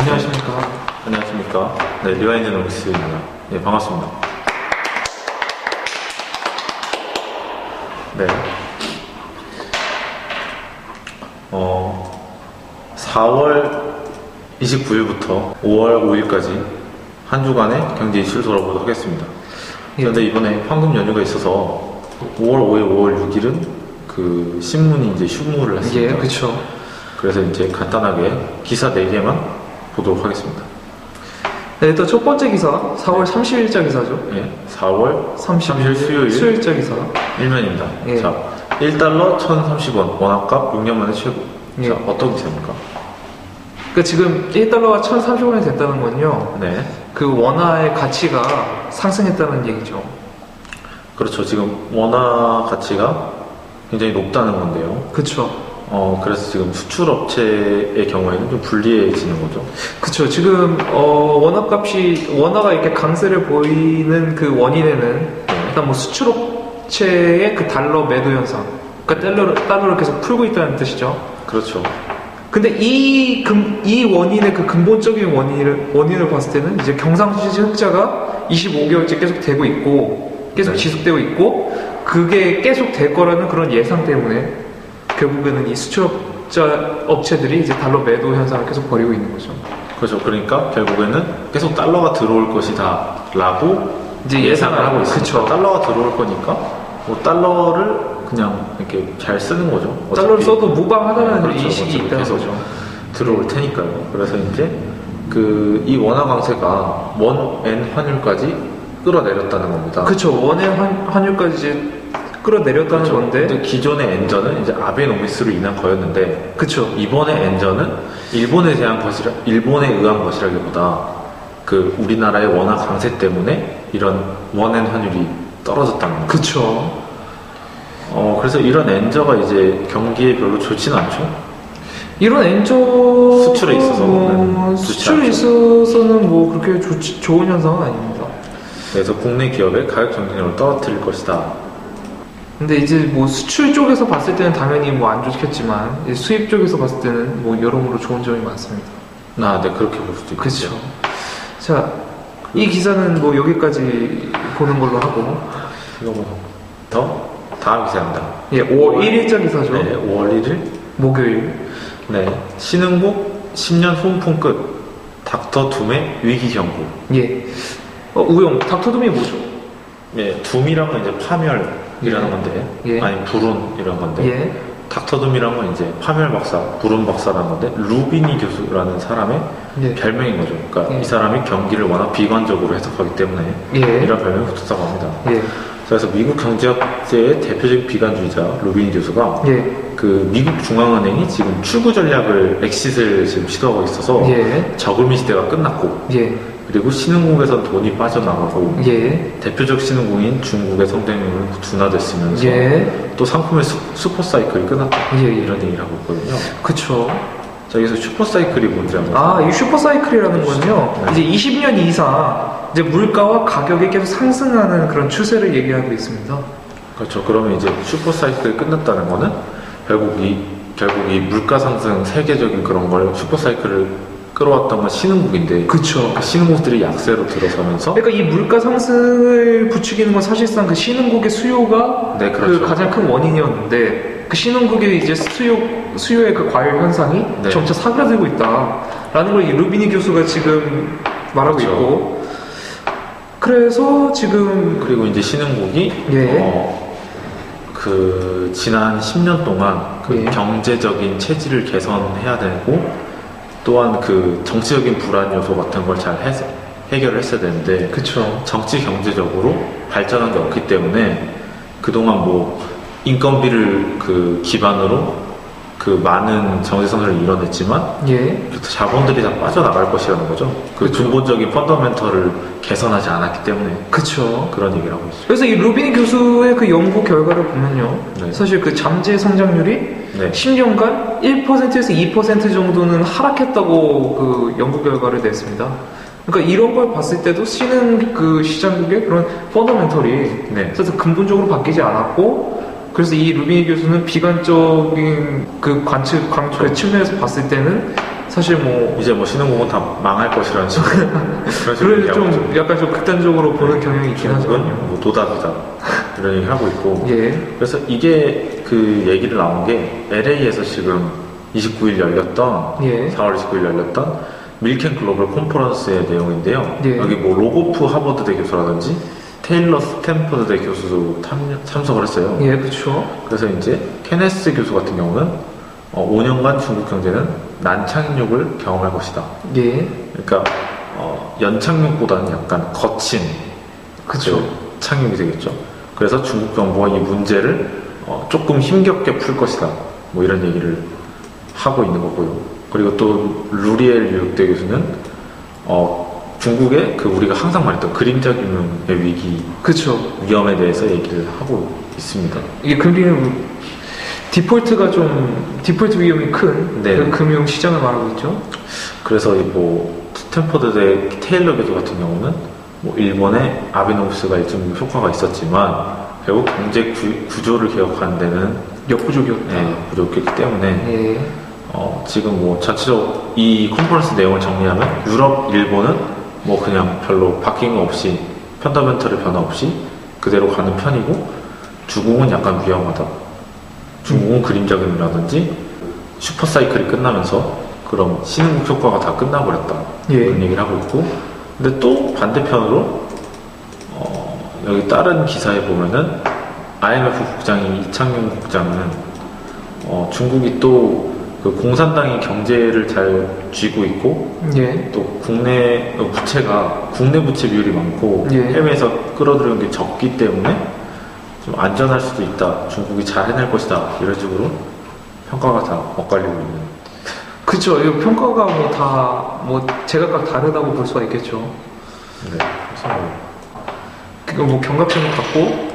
안녕하십니까. 안녕하십니까. 네, 리와이드노믹스입니다. 네, 반갑습니다. 네. 4월 29일부터 5월 5일까지 한 주간의 경제 이슈를 돌아보도록 하겠습니다. 그런데 이번에 황금 연휴가 있어서 5월 5일, 5월 6일은 그 신문이 이제 휴무를 했습니다. 예, 그쵸. 그래서 이제 간단하게 기사 4개만 보도록 하겠습니다. 네, 일단 첫 번째 기사, 4월 30일자 기사죠. 예, 4월 30일 수요일 수요일자 기사. 일면입니다. 예. 자, 1달러 1,030원, 원화값 6년 만에 최고. 예. 자, 어떤 기사입니까? 그러니까 지금 1달러가 1,030원이 됐다는 건요. 네. 그 원화의 가치가 상승했다는 얘기죠. 그렇죠. 지금 원화 가치가 굉장히 높다는 건데요. 그쵸. 그래서 지금 수출업체의 경우에는 좀 불리해지는 거죠. 그쵸. 지금, 원화가 이렇게 강세를 보이는 그 원인에는 일단 뭐 수출업체의 그 달러 매도 현상. 그러니까 달러를 계속 풀고 있다는 뜻이죠. 그렇죠. 근데 이 원인의 그 근본적인 원인을 봤을 때는 이제 경상수지 흑자가 25개월째 계속 되고 있고, 계속 네. 지속되고 있고, 그게 계속 될 거라는 그런 예상 때문에 결국에는 이 수출업체들이 이제 달러 매도 현상을 계속 벌이고 있는 거죠. 그렇죠. 그러니까 결국에는 계속 달러가 들어올 것이다 라고 이제 예상을 하고 있습니다. 그쵸. 달러가 들어올 거니까 뭐 달러를 그냥 이렇게 잘 쓰는 거죠. 달러를 어차피. 써도 무방하다는 그렇죠. 인식이 어차피 있다는 계속 거죠. 들어올 테니까요. 그래서 이제 이 원화 강세가 원엔 환율까지 끌어내렸다는 겁니다. 그쵸. 원의 환율까지 이제 끌어내렸다는 그렇죠. 건데. 근데 기존의 엔저는 이제 아베노미스로 인한 거였는데, 그쵸. 이번에 엔저는 일본에 의한 것이라기보다 그 우리나라의 원화 강세 때문에 이런 원엔 환율이 떨어졌다는 거죠. 그쵸. 그래서 이런 엔저가 이제 경기에 별로 좋지는 않죠. 이런 엔저 수출에 있어서는 좋지 수출에 않죠. 있어서는 뭐 그렇게 좋은 현상은 아닙니다. 그래서 국내 기업의 가격 경쟁력을 떨어뜨릴 것이다. 근데 이제 뭐 수출 쪽에서 봤을 때는 당연히 뭐 안 좋겠지만 이제 수입 쪽에서 봤을 때는 뭐 여러모로 좋은 점이 많습니다. 네, 그렇게 볼 수도 있겠죠. 그렇죠. 자, 이 기사는 뭐 여기까지 보는 걸로 하고. 이거 다음 기사입니다. 예, 5월 1일자 기사죠. 네, 5월 1일. 목요일. 네, 신흥국 10년 후문풍 끝. 닥터 둠의 위기 경고. 예. 우영, 닥터둠이 뭐죠? 네, 둠이란 이제 파멸이라는 건데, 예. 아니 불운 이런 건데, 예. 닥터 둠이란 건 이제 파멸 박사, 불운 박사라는 건데, 루비니 교수라는 사람의 예. 별명인 거죠. 그러니까 예. 이 사람이 경기를 워낙 비관적으로 해석하기 때문에 예. 이런 별명이 붙었다고 합니다. 예. 그래서 미국 경제학계의 대표적인 비관주의자 루비니 교수가 예. 그 미국 중앙은행이 지금 출구 전략을 엑싯을 지금 시도하고 있어서 예. 저금리 시대가 끝났고, 예. 그리고 신흥국에선 돈이 빠져나가고, 예. 대표적 신흥국인 중국의 성장률은 둔화됐으면서 예. 또 상품의 슈퍼사이클이 끝났다. 예. 이런 얘기를 하고 있거든요. 그쵸. 자, 여기서 슈퍼사이클이 뭔지 한번 이 슈퍼사이클이라는 건요, 네. 이제 20년 이상 이제 물가와 가격이 계속 상승하는 그런 추세를 얘기하고 있습니다. 그렇죠. 그러면 이제 슈퍼사이클이 끝났다는 거는 결국 이 물가 상승 세계적인 그런 걸 슈퍼사이클을 끌어왔던 건 신흥국인데, 그쵸. 그 신흥국들이 약세로 들어서면서 그러니까 이 물가 상승을 부추기는 건 사실상 그 신흥국의 수요가 네, 그렇죠. 그 가장 큰 원인이었는데, 그 신흥국의 이제 수요의 그 과열 현상이 네. 점차 사그라들고 있다라는 걸 이 루비니 교수가 지금 말하고 그렇죠. 있고, 그래서 지금 그리고 이제 신흥국이 예. 그 지난 10년 동안 그 예. 경제적인 체질을 개선해야 되고, 또한 그 정치적인 불안 요소 같은 걸 잘 해결을 했어야 되는데, 그쵸. 정치 경제적으로 발전한 게 없기 때문에 그동안 뭐 인건비를 그 기반으로 그 많은 정치 선언을 이뤄냈지만, 예. 자본들이 다 빠져나갈 것이라는 거죠. 그 그쵸. 근본적인 펀더멘털을 개선하지 않았기 때문에 그쵸. 그런 얘기를 하고 있어요. 그래서 이 루비니 교수의 그 연구 결과를 보면요. 네. 사실 그 잠재 성장률이 네. 10년간 1%에서 2% 정도는 하락했다고 그 연구 결과를 냈습니다. 그러니까 이런 걸 봤을 때도 그 시장국의 그런 펀더멘털이 네. 그래서 근본적으로 바뀌지 않았고, 그래서 이 루비니 교수는 비관적인 그 그 측면에서 봤을 때는 사실 뭐 이제 뭐 신흥국은 다 망할 것이라는 식으로 그런 식으로 그래서 좀 얘기하고 있죠. 약간 좀 극단적으로 보는 경향이 있긴 하죠. 중국은 뭐 노답이다 이런 얘기를 하고 있고 예, 그래서 이게 그 얘기를 나온 게 LA에서 지금 29일 열렸던 예. 4월 29일 열렸던 밀켄 글로벌 컨퍼런스의 내용인데요. 예. 여기 뭐 로고프 하버드대 교수라든지 테일러 스탠퍼드대 교수도 참석을 했어요. 예, 그렇죠. 그래서 이제 케네스 교수 같은 경우는 5년간 중국 경제는 난착륙을 경험할 것이다. 예, 그러니까 연착륙보다는 약간 거친 그쵸. 그 착륙이 되겠죠. 그래서 중국 정부가 이 문제를 조금 힘겹게 풀 것이다. 뭐 이런 얘기를 하고 있는 거고요. 그리고 또 루리엘 뉴욕대 교수는 중국의 그 우리가 항상 말했던 그림자 금융의 위기 그쵸. 위험에 대해서 얘기를 하고 있습니다. 이게 디폴트 위험이 큰 네. 그 금융 시장을 말하고 있죠. 그래서 뭐 스탠퍼드대 테일러 교수 같은 경우는 뭐 일본의 아베노미스가 일정 효과가 있었지만 결국 경제 구조를 개혁하는 데는 역부족이었다. 부족했기 때문에 예, 지금 뭐 전체적으로 이 컨퍼런스 내용을 정리하면 유럽, 일본은 뭐 그냥 별로 바뀐 거 없이 펀더멘털의 변화 없이 그대로 가는 편이고 중국은 약간 위험하다. 중국은 그림자 금융이라든지 슈퍼사이클이 끝나면서 그럼 신흥국 효과가 다 끝나버렸다. 예. 이런 얘기를 하고 있고 근데 또 반대편으로 여기 다른 기사에 보면은 IMF 국장인 이창용 국장은 중국이 또 그 공산당이 경제를 잘 쥐고 있고 예, 또 국내 부채가 국내 부채 비율이 많고 예. 해외에서 끌어들이는 게 적기 때문에 좀 안전할 수도 있다. 중국이 잘 해낼 것이다. 이런 식으로 평가가 다 엇갈리고 있는. 그쵸. 이 평가가 제각각 다르다고 볼 수가 있겠죠. 네. 그래서 그거 뭐 경각심을 갖고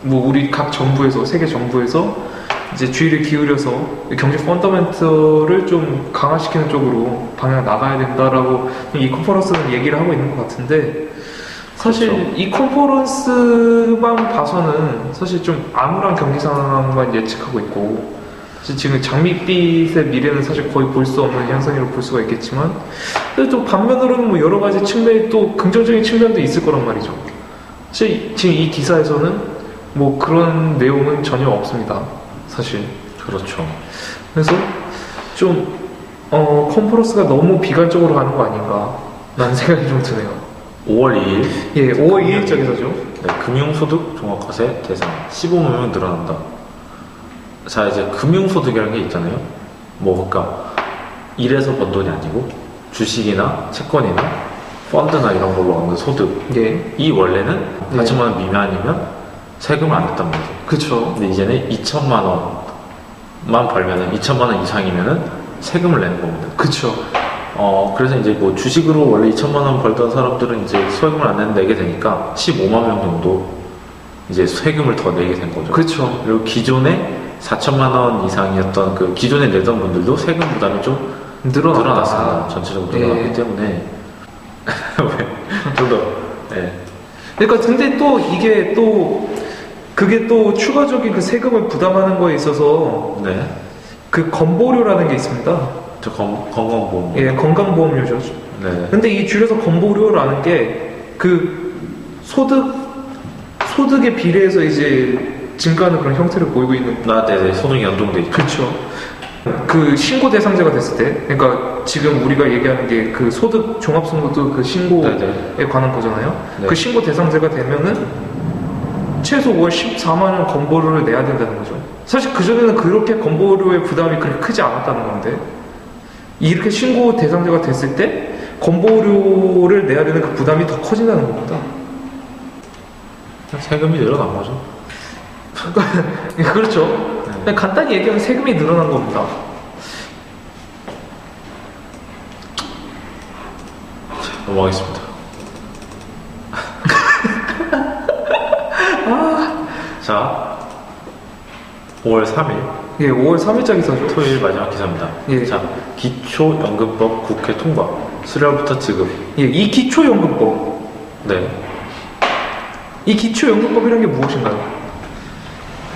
우리 각 정부에서 세계 정부에서 이제 주의를 기울여서 경제 펀더멘털을 좀 강화시키는 쪽으로 방향 나가야 된다라고 이 컨퍼런스는 얘기를 하고 있는 것 같은데 사실 그렇죠. 이 컨퍼런스만 봐서는 사실 좀 암울한 경기 상황만 예측하고 있고 사실 지금 장밋빛의 미래는 사실 거의 볼 수 없는 현상이라고 볼 수가 있겠지만 근데 또 반면으로는 뭐 여러 가지 측면이 또 긍정적인 측면도 있을 거란 말이죠. 사실 지금 이 기사에서는 뭐 그런 내용은 전혀 없습니다. 사실. 그렇죠. 그래서 좀 컨퍼런스가 너무 비관적으로 가는 거 아닌가 라는 생각이 좀 드네요. 5월 2일 예, 5월 2일자 기사죠. 네, 금융소득 종합과세 대상 15만 명 늘어난다. 자 이제 금융소득이라는 게 있잖아요. 뭐 그러니까 일해서 번 돈이 아니고 주식이나 채권이나 펀드나 이런 걸로 얻는 소득. 예, 이 원래는 네. 4천만 원 미만이면 세금을 안 냈단 말이죠. 그쵸. 근데 이제는 2천만 원만 벌면은 2천만 원 이상이면은 세금을 내는 겁니다. 그쵸. 그래서 이제 뭐 주식으로 원래 2천만 원 벌던 사람들은 이제 세금을 안 내게 되니까 15만 명 정도 이제 세금을 더 내게 된 거죠. 그쵸. 그리고 기존에 4천만 원 이상이었던 그 기존에 내던 분들도 세금 부담이 좀 늘어났습니다. 전체적으로 늘어났기 예. 때문에 좀 더 예. 그러니까 근데 또 이게 또 그게 또 추가적인 그 세금을 부담하는 거에 있어서 네. 그 건보료라는 게 있습니다. 저 건강보험. 예, 건강보험료죠. 네. 근데 이 줄여서 건보료라는 게 그 소득에 비례해서 이제 증가하는 그런 형태를 보이고 있는. 네네. 소득이 연동돼 있죠. 그렇죠. 그 신고 대상자가 됐을 때, 그러니까 지금 우리가 얘기하는 게 그 소득 종합소득 그 신고에 네네. 관한 거잖아요. 네. 그 신고 대상자가 되면은 최소 월 14만 원 건보료를 내야 된다는 거죠. 사실 그 전에는 그렇게 건보료의 부담이 그렇게 크지 않았다는 건데 이렇게 신고 대상자가 됐을 때 건보료를 내야 되는 그 부담이 더 커진다는 겁니다. 세금이 늘어난 거죠. 그렇죠. 네. 그냥 간단히 얘기하면 세금이 늘어난 겁니다. 넘어가겠습니다. 자, 5월 3일 예, 5월 3일자 기사죠. 토요일 마지막 기사입니다. 예. 자, 기초연금법 국회 통과. 7월부터 지급. 예, 이 기초연금법. 네. 이 기초연금법이라는 게 무엇인가요?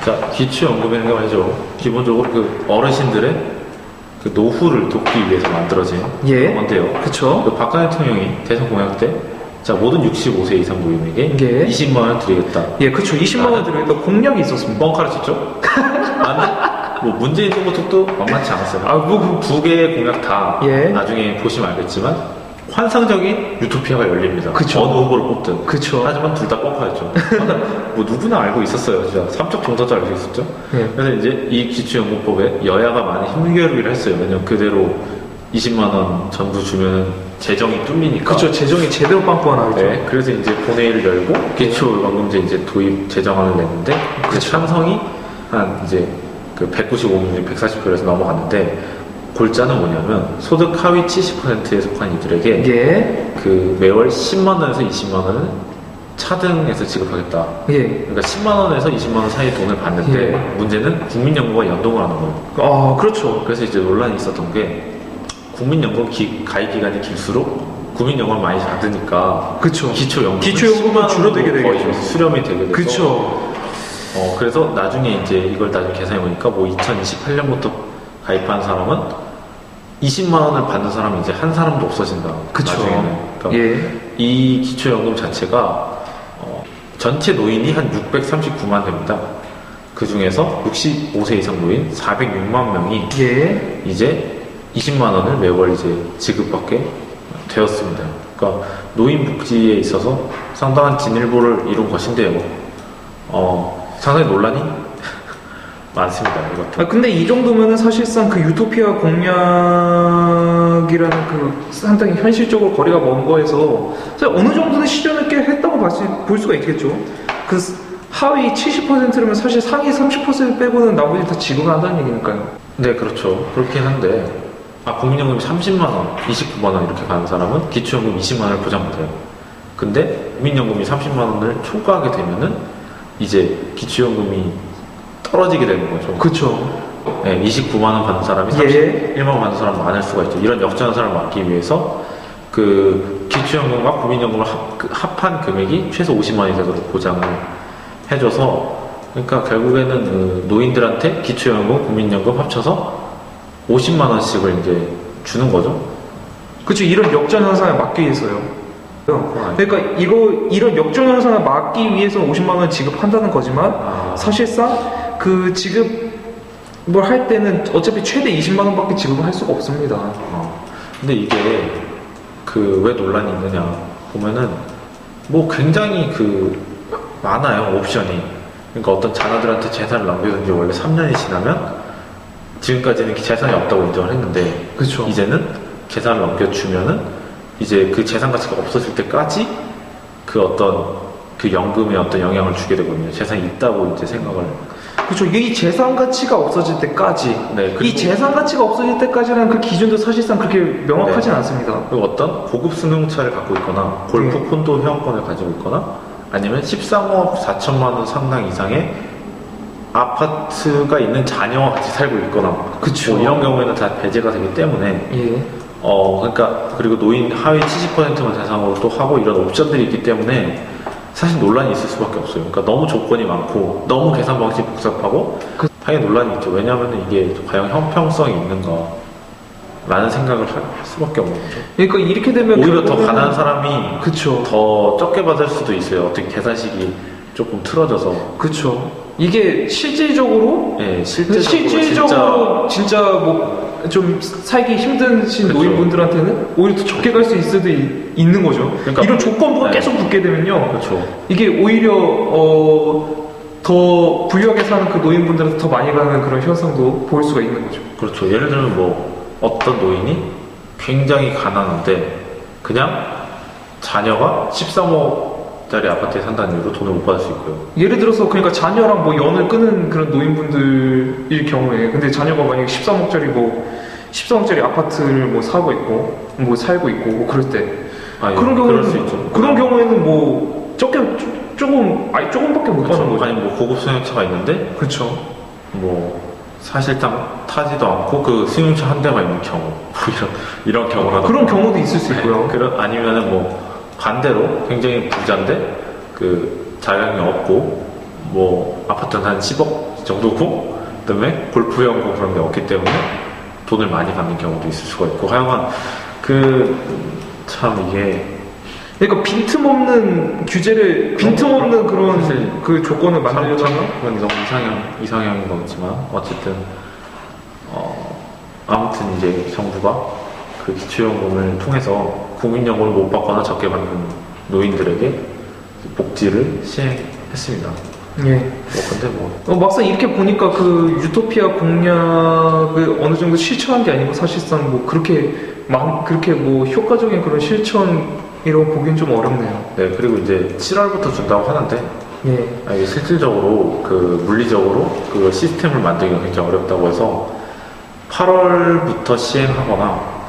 자, 기초연금이라는 게 말이죠. 기본적으로 그 어르신들의 그 노후를 돕기 위해서 만들어진 예. 건데요. 그쵸. 그 박근혜 대통령이 대선 공약 때, 자, 모든 65세 이상 노인에게 예. 20만 원 드리겠다. 예, 그쵸. 20만원 들어있다 공약이 있었습니다. 뻥카를 쳤죠? 맞네? 뭐 문재인 후보 쪽도 만만치 않았어요. 아, 두 개의 공약 다 예. 나중에 보시면 알겠지만 환상적인 유토피아가 열립니다. 그쵸. 어느 후보를 뽑든. 그쵸. 하지만 둘 다 뻥카였죠. 뭐 누구나 알고 있었어요. 진짜 삼척 정서자 알고 있었죠. 예. 그래서 이제 이 기초연금법에 여야가 많이 힘겨루기를 했어요. 왜냐면 그대로 20만 원 전부 주면 재정이 뚫리니까. 그쵸. 재정이 제대로 빵빵하죠. 네, 그래서 이제 본회의를 열고 기초연금제 이제 도입 제정안을 냈는데 그 찬성이 한 이제 그 195명 중 140표에서 넘어갔는데 골자는 뭐냐면 소득 하위 70%에 속한 이들에게 예. 그 매월 10만 원에서 20만 원을 차등해서 지급하겠다. 예. 그러니까 10만 원에서 20만 원 사이 돈을 받는데 예. 문제는 국민연금과 연동을 하는 거예요. 아, 그렇죠. 그래서 이제 논란이 있었던 게 국민연금 가입 기간이 길수록 국민연금을 많이 받으니까 그쵸. 기초연금은 줄어들게 되겠죠. 수렴이 되게 돼서 그쵸. 그래서 나중에 이제 이걸 나중에 계산해 보니까 뭐 2028년부터 가입한 사람은 20만 원을 받는 사람이 이제 한 사람도 없어진다. 그쵸. 나중에는. 그러니까 예. 이 기초연금 자체가 전체 노인이 한 639만 됩니다. 그 중에서 65세 이상 노인 406만 명이 예. 이제 20만 원을 매월 이제 지급받게 되었습니다. 그러니까 노인 복지에 있어서 상당한 진일보를 이룬 것인데요. 상당히 논란이 많습니다. 이것도. 근데 이 정도면은 사실상 그 유토피아 공약이라는 그 상당히 현실적으로 거리가 먼 거에서 사실 어느 정도는 실현을 꽤 했다고 볼 수가 있겠죠. 그 하위 70%라면 사실 상위 30% 빼고는 나머지 다 지급을 한다는 얘기니까요. 네, 그렇죠. 그렇긴 한데, 국민연금이 30만 원, 29만 원 이렇게 가는 사람은 기초연금 20만 원을 보장받아요. 근데 국민연금이 30만 원을 초과하게 되면은 이제 기초연금이 떨어지게 되는 거죠. 그렇죠. 네, 29만 원 받는 사람이 31만 원 받는 사람 많을 수가 있죠. 이런 역전선을 막기 위해서 그 기초연금과 국민연금을 합한 금액이 최소 50만 원이 되도록 보장을 해줘서 그러니까 결국에는 그 노인들한테 기초연금, 국민연금 합쳐서 50만 원씩을 이제 주는 거죠. 그렇죠. 이런 역전 현상을 막기 위해서요. 그러니까 이런 역전 현상을 막기 위해서 50만 원을 지급한다는 거지만 사실상 그 지급을 할 때는 어차피 최대 20만 원밖에 지급을 할 수가 없습니다. 근데 이게 그 왜 논란이 있느냐 보면은 뭐 굉장히 그 많아요 옵션이. 그러니까 어떤 자녀들한테 재산을 넘겨준 지 원래 3년이 지나면 지금까지는 재산이 없다고 인정을 했는데 그쵸. 이제는 재산을 넘겨주면은 이제 그 재산 가치가 없어질 때까지 그 어떤 그 연금에 어떤 영향을 주게 되거든요. 재산이 있다고 이제 생각을. 그렇죠. 이 재산 가치가 없어질 때까지. 네, 이 재산 가치가 없어질 때까지라는 그 기준도 사실상 그렇게 명확하진 않습니다. 그리고 어떤 고급 승용차를 갖고 있거나 골프 콘도 회원권을 가지고 있거나 아니면 13억 4천만 원 상당 이상의 아파트가 있는 자녀와 같이 살고 있거나 그쵸. 뭐 이런 경우에는 다 배제가 되기 때문에 예. 그러니까 그리고 노인 하위 70%만 대상으로 또 하고 이런 옵션들이 있기 때문에 사실 논란이 있을 수밖에 없어요. 그러니까 너무 조건이 많고 너무 계산 방식이 복잡하고 당연히 논란이 있죠. 왜냐하면 이게 과연 형평성이 있는가 라는 생각을 할 수밖에 없는 거죠. 그러니까 이렇게 되면 오히려 더 가난한 사람이 그쵸. 더 적게 받을 수도 있어요. 어떻게 계산식이 조금 틀어져서. 그쵸. 이게 실질적으로 네, 실질적으로 진짜 뭐 좀 살기 힘드신 그쵸. 노인분들한테는 오히려 더 적게 갈 수 있을 수도 있는 거죠. 그러니까 이런 조건부가 계속 붙게 되면요. 그렇죠. 이게 오히려 더 부유하게 사는 그 노인분들한테 더 많이 가는 그런 현상도 볼 수가 있는 거죠. 그렇죠. 예를 들면 뭐 어떤 노인이 굉장히 가난한데 그냥 자녀가 13억짜리 아파트에 산다는 이유로 돈을 못 받을 수 있고요. 예를 들어서 그러니까 자녀랑 뭐 연을 끊은 그런 노인분들일 경우에 근데 자녀가 만약에 13억짜리 아파트를 뭐 사고 있고 뭐 살고 있고 뭐 그럴 때 그런 그럴 수 경우는 있죠. 그런 경우에는 뭐 조금밖에 못 받는 거죠. 아니 뭐 고급 승용차가 있는데 그렇죠. 뭐 사실상 타지도 않고 그 승용차 한 대가 있는 경우 뭐 이런 경우라도 그런 경우도 있을 수 있고요. 아니면은 뭐 반대로 굉장히 부자인데 그 자격이 없고 뭐 아파트는 한 10억 정도고, 그다음에 골프연금 그런 게 없기 때문에 돈을 많이 받는 경우도 있을 수가 있고, 하여간 참 이게 그러니까 빈틈없는 규제를 빈틈없는 그런 사실 그 조건을 만들려다가 그건 너무 이상형인 거겠지만 어쨌든 아무튼 이제 정부가 그 기초연금을 통해서 국민연금을 못 받거나 적게 받는 노인들에게 복지를 시행했습니다. 예. 근데 뭐 막상 이렇게 보니까 그 유토피아 공약을 어느 정도 실천한 게 아니고 사실상 뭐 그렇게 뭐 효과적인 그런 실천이라고 보기엔 좀 어렵네요. 네, 그리고 이제 7월부터 준다고 하는데 예. 이게 실질적으로 그 물리적으로 그 시스템을 만들기가 굉장히 어렵다고 해서 8월부터 시행하거나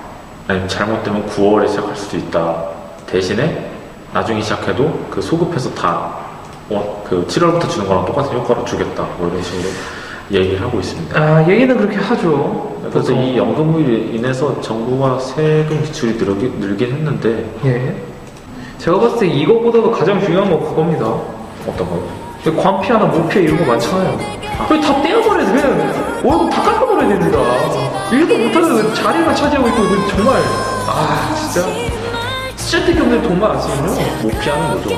아니면 잘못되면 9월에 시작할 수도 있다. 대신에 나중에 시작해도 그 소급해서 그 7월부터 주는 거랑 똑같은 효과로 주겠다. 뭐 이런 식으로 얘기를 하고 있습니다. 아, 얘기는 그렇게 하죠. 그래서 이 연금으로 인해서 정부가 세금 지출이 늘긴 했는데 예. 제가 봤을 때 이거보다도 가장 중요한 건 그겁니다. 어떤 거요? 관피하나 모피아 이런 거 많잖아요. 그걸 다 떼어버려야 돼. 그냥 월급 다 깎아버려야 됩니다. 일도 못하는 자리만 차지하고 있고 정말 진짜 쓸데기 없는 돈만 안 쓰면요. 모피아는 뭐죠?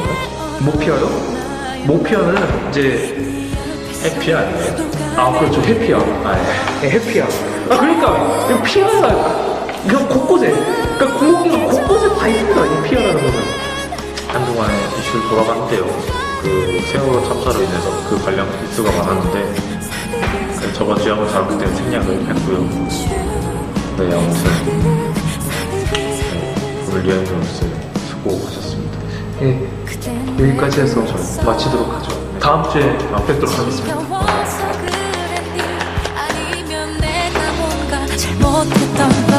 모피아요? 모피아는 이제 해피 아니에요? 그렇죠. 해피아. 네, 해피아. 그러니까 이 피아가 그냥 곳곳에 그러니까 구멍이 곳곳에 다 있습니다. 이 피아라는 거는. 한동안 이슈를 돌아갔는데요. 그 세월호 참사로 인해서 그 관련 뉴스가 많았는데 저번 주에 한번 잘못된 생략을 했고요. 네, 아무튼 오늘 여행 뉴스 수고하셨습니다. 예, 여기까지 해서 마치도록 하죠. 다음 주에 뵙도록 하겠습니다. 아니면 내가 뭔가 잘못했던